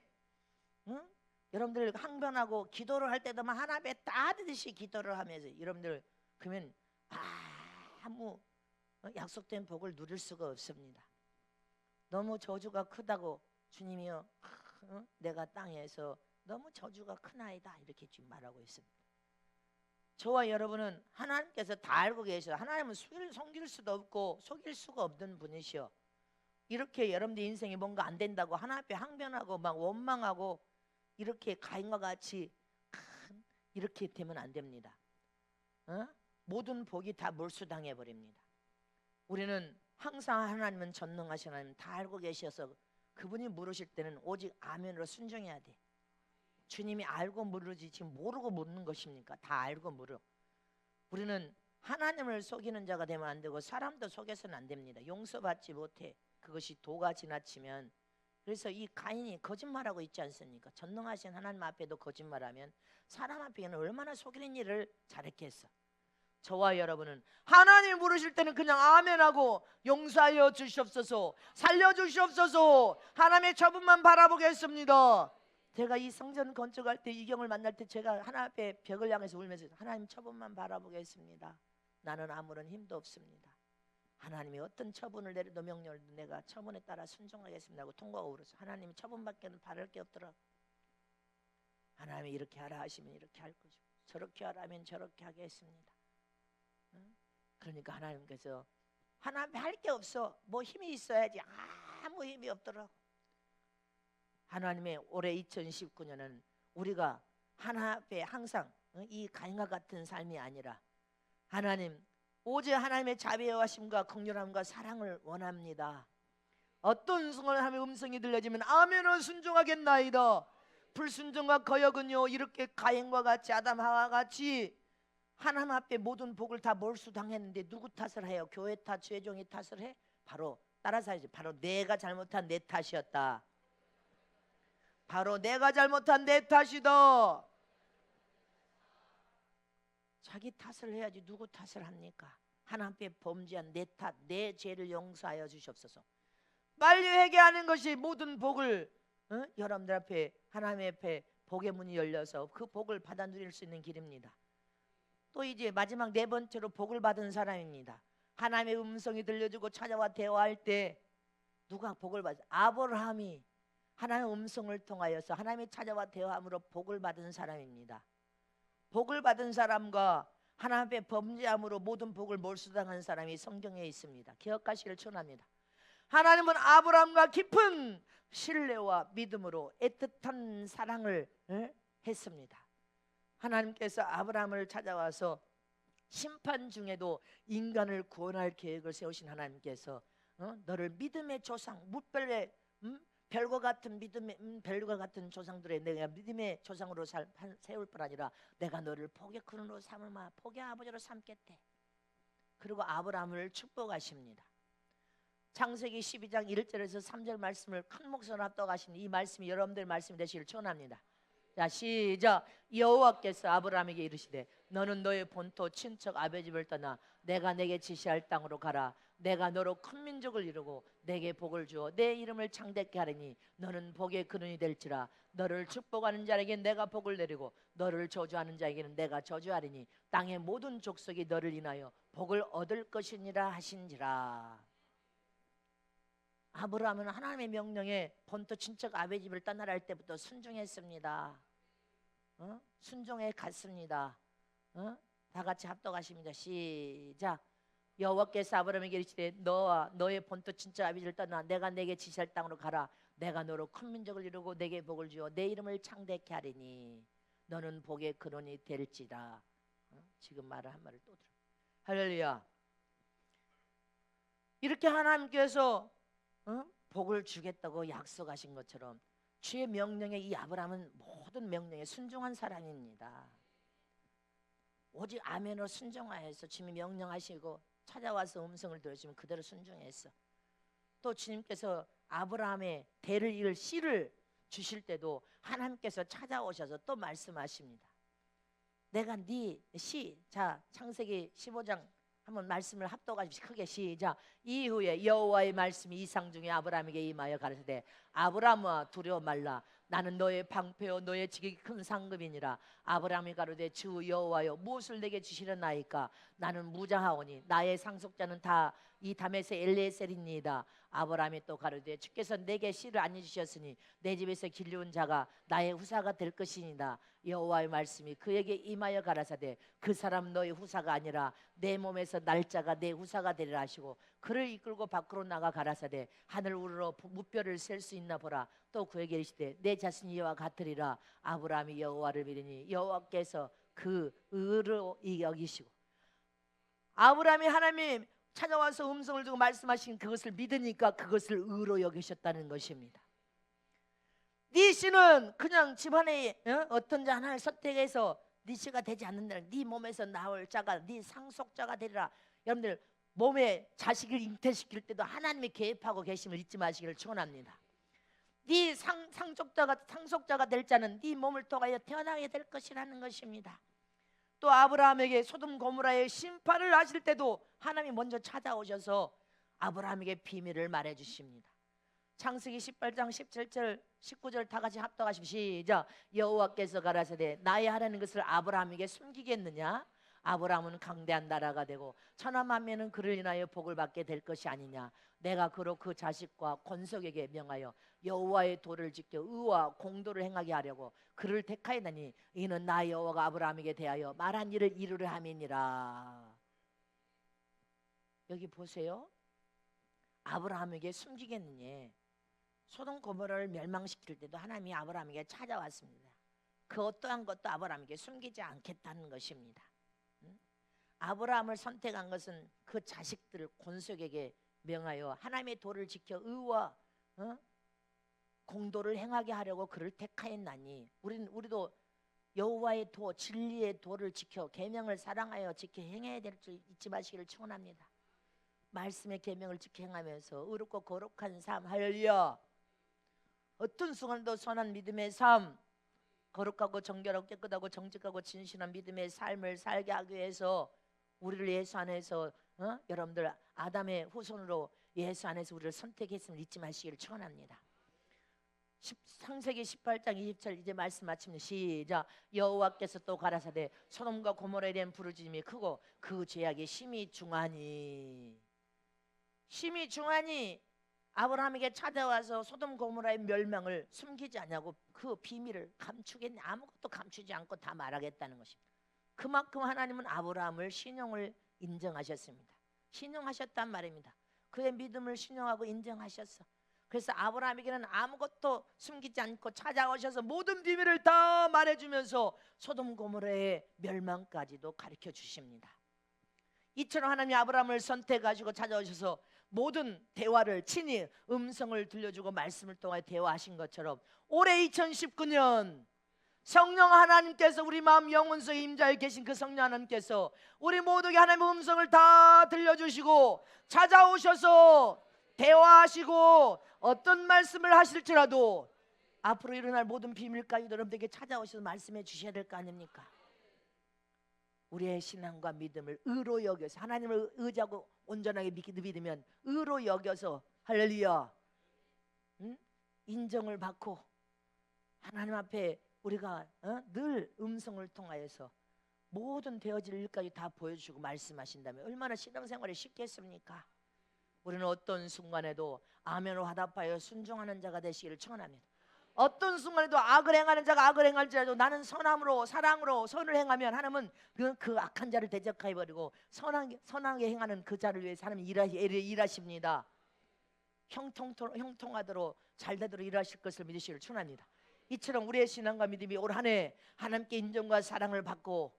여러분들 항변하고 기도를 할 때도 하나님 앞에 따뜻이 기도를 하면서 여러분들 그러면 아무 약속된 복을 누릴 수가 없습니다. 너무 저주가 크다고 주님이요, 내가 땅에서 너무 저주가 크나이다 이렇게 지금 말하고 있습니다. 저와 여러분은 하나님께서 다 알고 계셔. 하나님은 속일 수도 없고 속일 수가 없는 분이시여. 이렇게 여러분들 인생이 뭔가 안 된다고 하나님 앞에 항변하고 막 원망하고 이렇게 가인과 같이 이렇게 되면 안 됩니다. 모든 복이 다 몰수당해 버립니다. 우리는 항상 하나님은 전능하신 하나님 다 알고 계셔서 그분이 물으실 때는 오직 아멘으로 순종해야 돼. 주님이 알고 물으지 지금 모르고 묻는 것입니까? 다 알고 물어. 우리는 하나님을 속이는 자가 되면 안 되고 사람도 속여서는 안 됩니다. 용서받지 못해. 그것이 도가 지나치면. 그래서 이 가인이 거짓말하고 있지 않습니까? 전능하신 하나님 앞에도 거짓말하면 사람 앞에는 얼마나 속이는 일을 잘했겠어. 저와 여러분은 하나님이 물으실 때는 그냥 아멘하고 용서하여 주시옵소서, 살려주시옵소서, 하나님의 처분만 바라보겠습니다. 제가 이 성전 건축할 때 이경을 만날 때 제가 하나님 앞에 벽을 향해서 울면서 하나님 처분만 바라보겠습니다. 나는 아무런 힘도 없습니다. 하나님이 어떤 처분을 내려도 명령을 내가 처분에 따라 순종하겠습니다 하고 통과하고 울었어. 하나님이 처분밖에는 바랄 게 없더라. 하나님이 이렇게 하라 하시면 이렇게 할 것이고 저렇게 하라 하면 저렇게 하겠습니다. 그러니까 하나님께서 하나님 할 게 없어. 뭐 힘이 있어야지. 아무 힘이 없더라고. 하나님의 올해 2019년은 우리가 하나님 앞에 항상 이 가인과 같은 삶이 아니라 하나님 오직 하나님의 자비하심과 긍휼함과 사랑을 원합니다. 어떤 순간에 하나님의 음성이 들려지면 아멘은 순종하겠나이다. 불순종과 거역은요 이렇게 가인과 같이 아담 하와 같이 하나님 앞에 모든 복을 다 몰수당했는데 누구 탓을 해요? 교회 탓, 죄종이 탓을 해? 바로 따라서 하지. 바로 내가 잘못한 내 탓이었다. 바로 내가 잘못한 내 탓이다. 자기 탓을 해야지 누구 탓을 합니까? 하나님 앞에 범죄한 내 탓, 내 죄를 용서하여 주시옵소서. 빨리 회개하는 것이 모든 복을 여러분들 앞에 하나님 앞에 복의 문이 열려서 그 복을 받아 누릴 수 있는 길입니다. 또 이제 마지막 네 번째로 복을 받은 사람입니다. 하나님의 음성이 들려주고 찾아와 대화할 때 누가 복을 받아? 아브라함이 하나님의 음성을 통하여서 하나님의 찾아와 대화함으로 복을 받은 사람입니다. 복을 받은 사람과 하나님 앞에 범죄함으로 모든 복을 몰수당한 사람이 성경에 있습니다. 기억하시길 축원합니다. 하나님은 아브라함과 깊은 신뢰와 믿음으로 애틋한 사랑을 했습니다. 하나님께서 아브라함을 찾아와서 심판 중에도 인간을 구원할 계획을 세우신 하나님께서 너를 믿음의 조상, 무별의 별과 같은 별과 같은 조상들의 내가 믿음의 조상으로 세울 뿐 아니라 내가 너를 복의 근원으로 삼을마 복의 아버지로 삼겠대. 그리고 아브라함을 축복하십니다. 창세기 12장 1절에서 3절 말씀을 큰 목소리로 합독하신 이 말씀이 여러분들의 말씀이 되시길 축원합니다. 자, 시작. 여호와께서 아브라함에게 이르시되 너는 너의 본토 친척 아베 집을 떠나 내가 내게 지시할 땅으로 가라. 내가 너로 큰 민족을 이루고 내게 복을 주어 내 이름을 창대케 하리니 너는 복의 근원이 될지라. 너를 축복하는 자에게 내가 복을 내리고 너를 저주하는 자에게는 내가 저주하리니 땅의 모든 족속이 너를 인하여 복을 얻을 것이니라 하신지라. 아브라함은 하나님의 명령에 본토 친척 아베 집을 떠나라 할 때부터 순종했습니다. 순종해 갔습니다. 다 같이 합독하십니다. 시작. 여호와께서 아브라함에게 이르시되 너와 너의 본토 친척 아베 집을 떠나 내가 내게 지시할 땅으로 가라. 내가 너로 큰 민족을 이루고 내게 복을 주어 내 이름을 창대케 하리니 너는 복의 근원이 될지라. 지금 말을 한 말을 또 들어. 할렐루야. 이렇게 하나님께서 복을 주겠다고 약속하신 것처럼 주의 명령에 이 아브라함은 모든 명령에 순종한 사람입니다. 오직 아멘으로 순종하여서 주님이 명령하시고 찾아와서 음성을 들으시면 그대로 순종했어. 또 주님께서 아브라함의 대를 이을 씨를 주실 때도 하나님께서 찾아오셔서 또 말씀하십니다. 내가 네 씨, 자 창세기 15장 한번 말씀을 합독하십시오. 크게 시작. 이후에 여호와의 말씀이 이상 중에 아브라함에게 임하여 가라사대 아브라함아 두려워 말라. 나는 너의 방패요 너의 지극히 큰 상급이니라. 아브라함이 가로되 주 여호와여 무엇을 내게 주시려나이까. 나는 무장하오니 나의 상속자는 다 이 다메섹 엘리에셀이니이다. 아브라함이 또 가로되 주께서 내게 씨를 안 주셨으니 내 집에서 길려온 자가 나의 후사가 될 것이니이다. 여호와의 말씀이 그에게 임하여 가라사대 그 사람 너의 후사가 아니라 내 몸에서 날짜가 내 후사가 되리라 하시고 그를 이끌고 밖으로 나가 가라사대 하늘 우러러 무뼈를 셀 수 있나 보라. 또 그에게 이르시되 내 자신이 이와 같으리라. 아브라함이 여호와를 믿으니 여호와께서 그 의로 여기시고 아브라함이 하나님 찾아와서 음성을 두고 말씀하신 그것을 믿으니까 그것을 의로 여기셨다는 것입니다. 네 씨는 그냥 집안에 어떤 자 하나를 선택해서 네 씨가 되지 않는다. 네 몸에서 나올 자가 네 상속자가 되리라. 여러분들 몸에 자식을 잉태시킬 때도 하나님이 개입하고 계심을 잊지 마시기를 축원합니다. 네 상속자가 될 자는 네 몸을 통하여 태어나게 될 것이라는 것입니다. 또 아브라함에게 소돔 고모라의 심판을 하실 때도 하나님이 먼저 찾아오셔서 아브라함에게 비밀을 말해 주십니다. 창세기 18장 17절 19절 다 같이 합독하십시오. 시작. 여호와께서 가라사대 나의 하라는 것을 아브라함에게 숨기겠느냐. 아브라함은 강대한 나라가 되고 천하 만민은 그를 인하여 복을 받게 될 것이 아니냐. 내가 그로 그 자식과 권속에게 명하여 여호와의 도를 지켜 의와 공도를 행하게 하려고 그를 택하였나니 이는 나 여호와가 아브라함에게 대하여 말한 일을 이루려 함이니라. 여기 보세요. 아브라함에게 숨기겠느냐. 소돔 고모라를 멸망시킬 때도 하나님이 아브라함에게 찾아왔습니다. 그 어떠한 것도 아브라함에게 숨기지 않겠다는 것입니다. 아브라함을 선택한 것은 그 자식들을 권속에게 명하여 하나님의 도를 지켜 의와 공도를 행하게 하려고 그를 택하였나니 우리도 여호와의 도 진리의 도를 지켜 계명을 사랑하여 지켜 행해야 될 줄 잊지 마시기를 축원합니다. 말씀의 계명을 지켜 행하면서 의롭고 거룩한 삶. 할렐루야. 어떤 순간도 선한 믿음의 삶, 거룩하고 정결하고 깨끗하고 정직하고 진실한 믿음의 삶을 살게 하기 위해서 우리를 예수 안에서 여러분들 아담의 후손으로 예수 안에서 우리를 선택했음을 잊지 마시기를 축원합니다. 창세기 18장 20절 이제 말씀 마칩니다. 시작. 여호와께서 또 가라사대 소돔과 고모라에 대한 부르짖음이 크고 그 죄악이 심히 중하니 아브라함에게 찾아와서 소돔 고모라의 멸망을 숨기지 않냐고 그 비밀을 감추겠냐? 아무것도 감추지 않고 다 말하겠다는 것입니다. 그만큼 하나님은 아브라함을 신용을 인정하셨습니다. 신용하셨단 말입니다. 그의 믿음을 신용하고 인정하셨어. 그래서 아브라함에게는 아무것도 숨기지 않고 찾아오셔서 모든 비밀을 다 말해주면서 소돔 고모라의 멸망까지도 가르쳐 주십니다. 이처럼 하나님이 아브라함을 선택하시고 찾아오셔서 모든 대화를 친히 음성을 들려주고 말씀을 통해 대화하신 것처럼 올해 2019년 성령 하나님께서 우리 마음 영혼속에 임자에 계신 그 성령 하나님께서 우리 모두에게 하나님의 음성을 다 들려주시고 찾아오셔서 대화하시고 어떤 말씀을 하실지라도 앞으로 일어날 모든 비밀까지도 여러분들에게 찾아오셔서 말씀해 주셔야 될 거 아닙니까? 우리의 신앙과 믿음을 의로 여겨서 하나님을 의지하고 온전하게 믿으면 의로 여겨서 할렐루야 인정을 받고 하나님 앞에 우리가 늘 음성을 통하여서 모든 되어질 일까지 다 보여주시고 말씀하신다면 얼마나 신앙생활이 쉽겠습니까? 우리는 어떤 순간에도 아멘으로 화답하여 순종하는 자가 되시기를 청원합니다. 어떤 순간에도 악을 행하는 자가 악을 행할지라도 나는 선함으로 사랑으로 선을 행하면 하나님은 그 악한 자를 대적하여 버리고 선하게 행하는 그 자를 위해서 하나님 일하십니다. 형통하도록 잘되도록 일하실 것을 믿으시기를 축원합니다. 이처럼 우리의 신앙과 믿음이 올 한 해 하나님께 인정과 사랑을 받고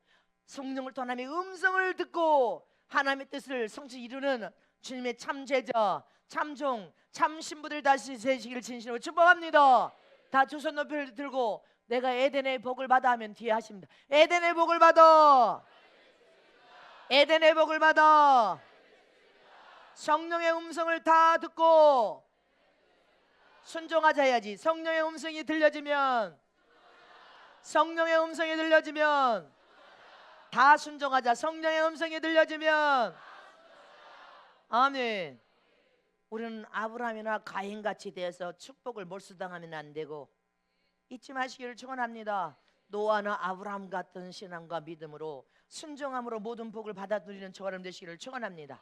성령을 통해 하나님의 음성을 듣고 하나님의 뜻을 성취 이루는 주님의 참 제자, 참종, 참 신부들 다시 되시기를 진심으로 축복합니다. 다 두 손 높이 들고 내가 에덴의 복을 받아 하면 뒤에 하십니다. 에덴의 복을 받아, 에덴의 복을 받아. 성령의 음성을 다 듣고 순종하자 해야지. 성령의 음성이 들려지면 다 순종하자. 성령의 음성이 들려지면 아멘. 우리는 아브라함이나 가인같이 되어서 축복을 몰수당하면 안 되고 잊지 마시기를 축원합니다. 노아나 아브라함 같은 신앙과 믿음으로 순종함으로 모든 복을 받아 누리는 저와 여러분 되시기를 축원합니다.